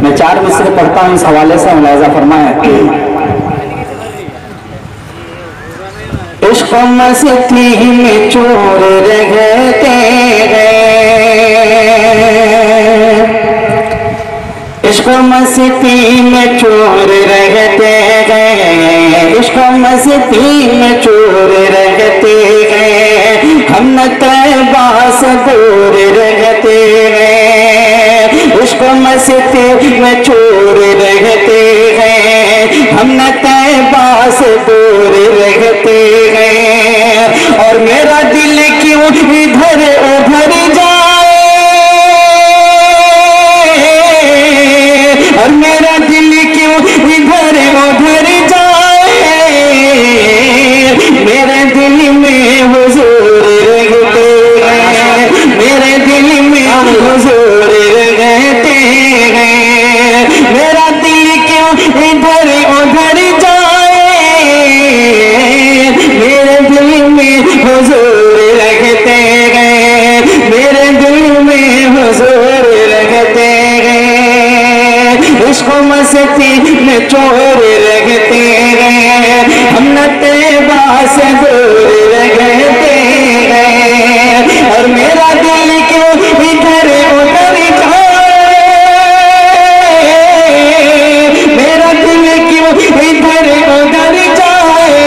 मैं 4 मिसरे पढ़ता हूँ, इस हवाले से मुलाहिजा फरमाएं। इश्क़ मस्ती में चोर रहते हैं, इश्क़ मस्ती में चोर रहते हैं, इश्क़ मस्ती में चोर रहते हैं, हम न तैबा से दूर रहते हैं, इश्क़ मस्ती में चोर रहते हैं, हम न तैबा से दूर रहते हैं। और मेरा दिल क्यों इधर उधर जाए, और मेरा दिल क्यों इधर उधर जाए, मेरे दिल में हुजूर रहते हैं, मेरे दिल में हुजूर रहते हैं, मेरा दिल क्यों इधर उधर जाए, मेरे दिल में हुजूर रहते हैं, मेरे दिल में हुजूर रहते हैं, इश्क़ मस्ती में चोर रहते हैं, हम न तैबा से दूर रहते हैं। और मेरा दिल क्यों इधर उधर जाए, मेरा दिल क्यों इधर उधर जाए,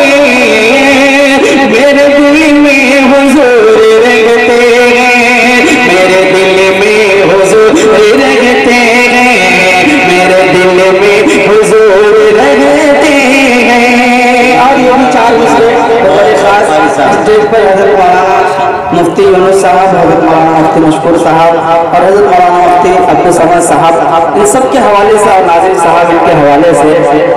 मेरे दिल में हुजूर रहते हैं, मेरे दिल में हुजूर रहते हैं, मेरे दिल में हुजूर रहते हैं। और ये भी 4 मिसरे बड़े खास स्टेज पर हज़रत मौलाना मुफ्ती यूनुस साहब, हज़रत मौलाना मुफ्ती मशकूर साहब और हज़रत मौलाना मुफ्ती अब्दुल समद साहब, इन सब के हवाले से और नाज़िर साहब इनके हवाले से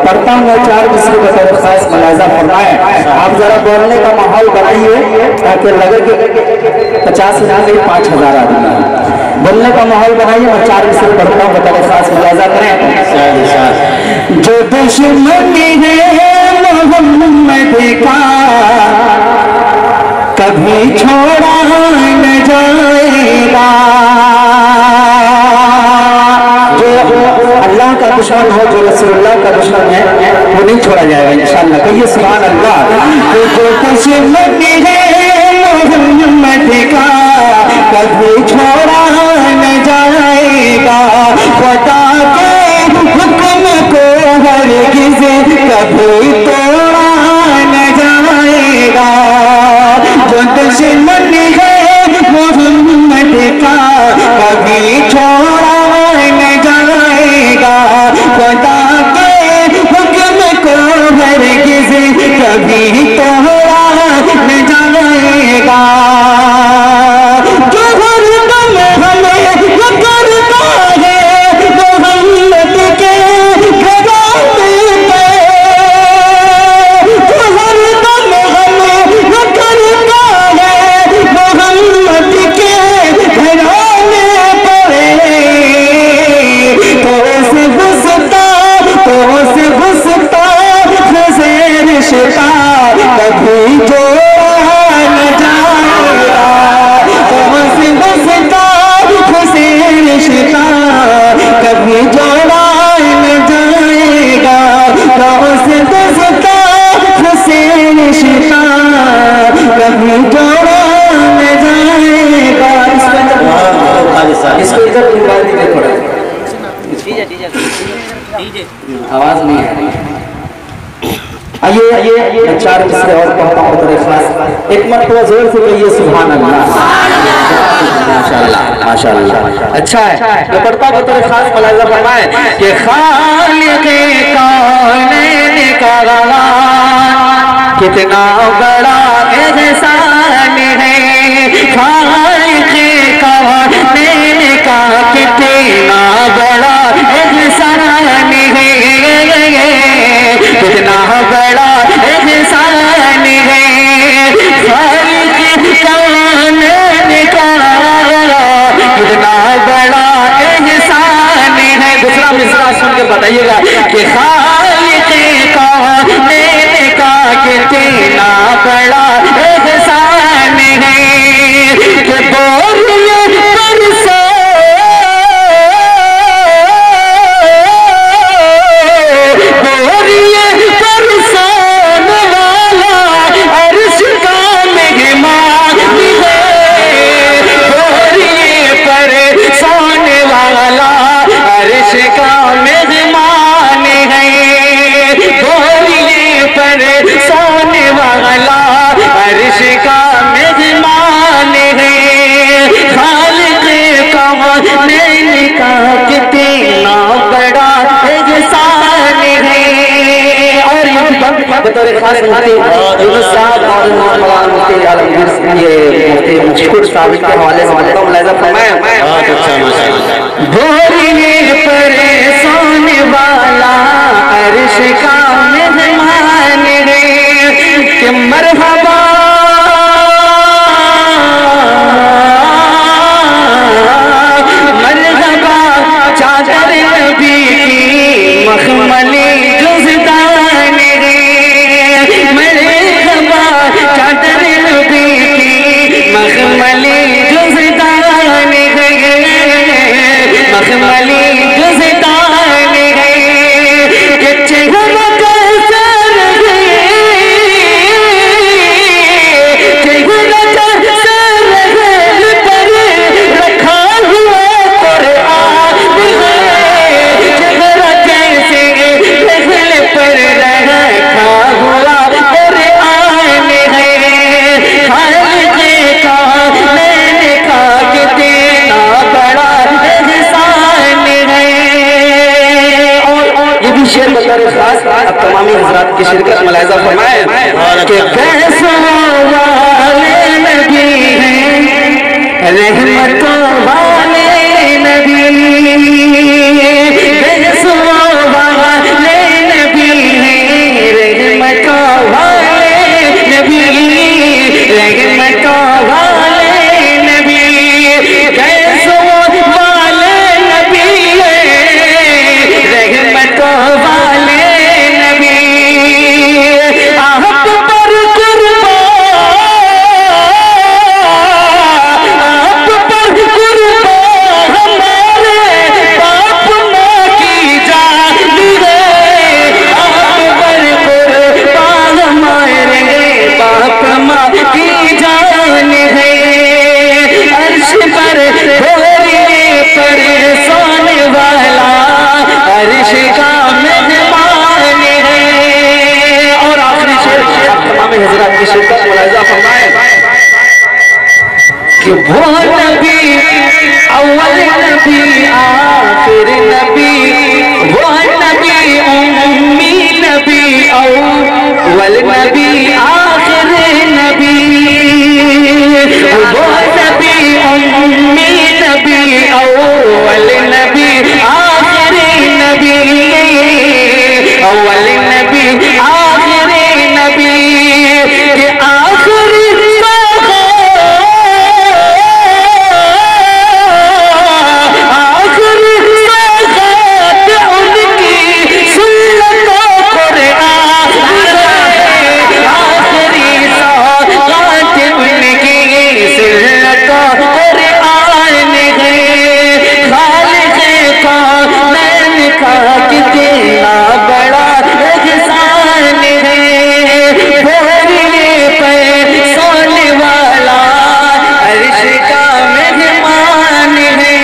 पढ़ता हूँ। 4 मिसरे बड़े खास मुलाहिजा फरमाएं। आप जरा बोलने का माहौल बनाइए ताकि लगे कि 50,000 नहीं 5,000 आदमी हैं। बोलने का माहौल बनाइए। मैं 4 मिसरे पढ़ता हूँ, बड़े खास मुलाहिजा करें। जो दुश्मनी है मोहम्मद का कभी छोड़ा न जाएगा, जो अल्लाह का दुश्मन हो, जो रसूलुल्लाह का दुश्मन है, वो नहीं छोड़ा जाएगा इंशाअल्लाह। कहिए सुभान अल्लाह। जो दुश्मनी है मोहम्मद का कभी छोड़ा न जाएगा, खुदा के हुक्म को हरगिज़ कभी तोड़ा न जाएगा, जो दुश्मन है मोहम्मद का कभी छोड़ा न जाएगा, खुदा के हुक्म को हरगिज़ कभी तोड़ा न जाएगा। जो हरदम हमें करता है मोहम्मद के घराने पे, जो हरदम हमें करता है मोहम्मद के घराने पे, तो से घुसता रिश्ता कभी जोड़ा न जाएगा, तो से घुसता रिश्ता कभी जोड़ा न जाएगा, तो से घुसता रिश्ता कभी जोड़ा न जाएगा। इसको इधर दीजिए थोड़ा, आवाज नहीं आ रही। आइए 4 मिसरे और पढ़ता हूँ बड़े खास। एक मरतबा जोर से कहिए सुभान अल्लाह। माशाअल्लाह माशाअल्लाह, अच्छा है। जो पढ़ता हूँ बड़े खास मुलाहिजा फरमाएं कि खालिक़े कौनैन का कितना बड़ा एहसान है, खालिक़े कौनैन का कितना बड़ा एहसान है, कितना बड़ा एहसान है, खालिक़ कौनैन का कितना बड़ा एहसान है। दूसरा मिसरा सुन के बताइएगा कि खालिक़ कौनैन का कितना बड़ा एहसान है, कि बोलिए खास मुफ्ती यूनुस साहब और मुफ्ती आलमगीर ये मुफ्ती मशहूर साहब के हवाले से मुलाहिजा फरमाएं। भोरे परेशान वाला अर्श का मेहमान रे कि मरहबा मरहबा चादर नबी की मखमली जुज़दान रे मरहबा चादर नबी की मखमली जुज़दान रे मखमली जुज़दान रे कि चेहरा कैसर है चेहरा कैसर है पर रखा हुआ कुरान है चेहरा कैसे पहल पर रखा हुआ कुरान है खालिक़े का मैंने कहा कि देना बड़ा एहसान है। और ये भी शेर बता रहे खास अब तमामी हजरात की शिरकत मुलाहिजा फरमाएं कि कैसों वाले नबी हैं रहमतों वाले नबी कैसों वाले नबी हैं रहमतों वाले नबी रहमतों वाले नबी कैसों वाले नबी हैं रहमतों वाले नबी आप पर कुर्बान आप पर कुर्बान हमारे बाप माँ की जान है आप पर कुर्बान हमारे बाप माँ की जान है अर्श पर भोरे पर सोने वाला अर्श का मेहमान है। और आखिरी शेर तमाम हजरात की शिरकत मुलाहिजा फरमाएं कि वो नबी अव्वल नबी आखिर नबी वो नबी उम्मी नबी अव्वल नबी आखिर नबी वो नबी उम्मी नबी अव्वल नबी आखिर नबी अव्वल नबी आखिर नबी के आखिरी आखिरी सौगात उनकी सुन्नतों कुरान आखिरी सौगात उनकी सुन्नतों कुरान है खालिक़े का मैंने कहा कि तेरा बड़ा एहसान है भोरे पे सोने वाला अर्श का मेहमान है।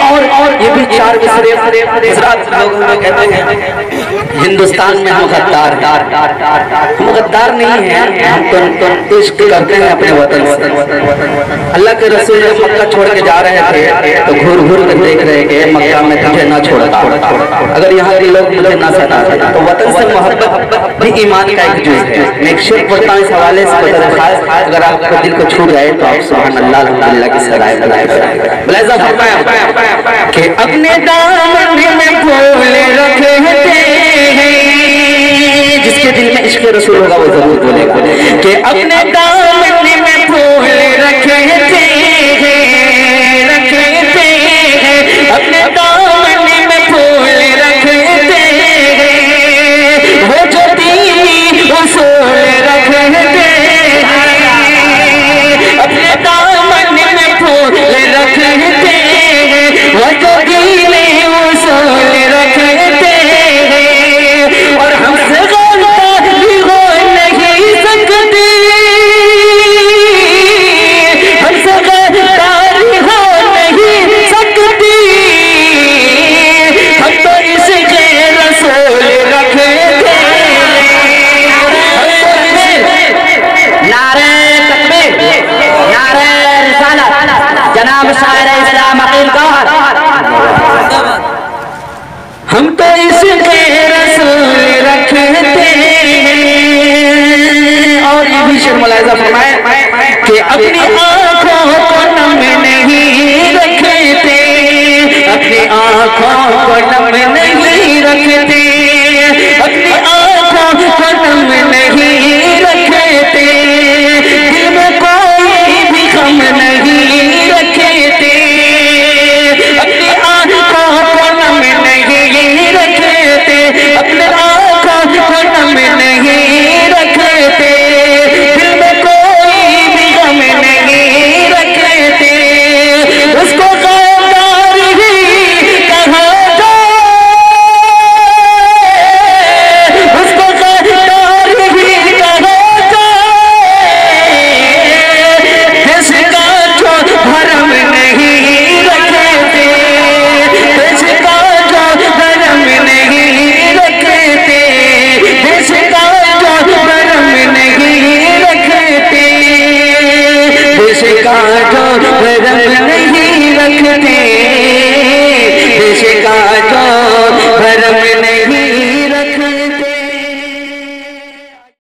और ये भी चार मिसरे हजरात लोग कहते हैं हिंदुस्तान में हम गद्दार हम गद्दार नहीं हैं हम तो इश्क करते हैं अपने वतन से। अल्लाह के रसूल जब मक्का छोड़ के जा रहे थे तो घूर घूर कर देख रहे कि मक्का में तुझे ना छोड़ता अगर यहाँ के लोग मुझे ना सताते तो वतन से मोहब्बत भी ईमान का एक जुज़ है। मैं एक शेर पढ़ता हूं इस हवाले से खास अगर आपको दिल को छू जाए तो आप सुभान अल्लाह अल्हम्दुलिल्लाह की सराय मुलाहिजा फरमाएं कि अपने दामन में फूल रखे हैं जिसके दिल में इश्क़ रसूल होगा वो जरूर बोलेगा कि अपने दामन में फूल रखे हैं अपने दामन में फूल रखे वो जो दीनी उसूल रखे अपने दामन में फूल रखे वो जो दीनी उसूल रखे और हमसे गलती हो नहीं सकती आँखों को नम नहीं रखते, अपनी आँखों को नम नहीं रखते, दिल में कोई भी गम नहीं रखते, अपनी आँखों को नम नहीं रखते, अपनी आँखों को नम नहीं रखते, दिल में कोई भी गम नहीं रखते, उसको गमदार ही कहा जाए, उसको गमदार ही कहा जाए, जिसका जो धर्म नहीं रखते, जिसका जो धर्म नहीं रखते, जिसका जो धर्म नहीं रखते, जिसका जो धर्म नहीं रखते।